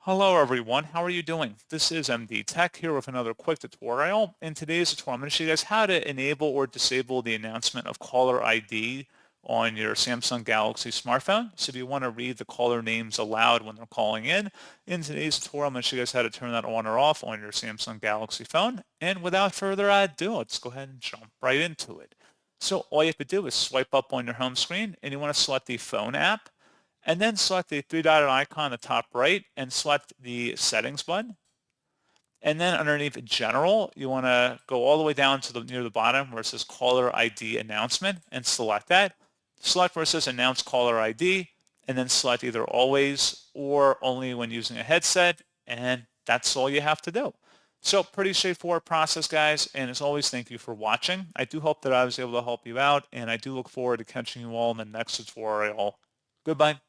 Hello everyone, how are you doing? This is MD Tech here with another quick tutorial. In today's tutorial, I'm going to show you guys how to enable or disable the announcement of caller ID on your Samsung Galaxy smartphone. So if you want to read the caller names aloud when they're calling in today's tutorial, I'm going to show you guys how to turn that on or off on your Samsung Galaxy phone. And without further ado, let's go ahead and jump right into it. So all you have to do is swipe up on your home screen and you want to select the phone app and then select the three-dotted icon on the top right and select the settings button. And then underneath general, you want to go all the way down to near the bottom where it says caller ID announcement and select that. Select where it says announce caller ID and then select either always or only when using a headset. And that's all you have to do. So pretty straightforward process, guys. And as always, thank you for watching. I do hope that I was able to help you out, and I do look forward to catching you all in the next tutorial. Goodbye.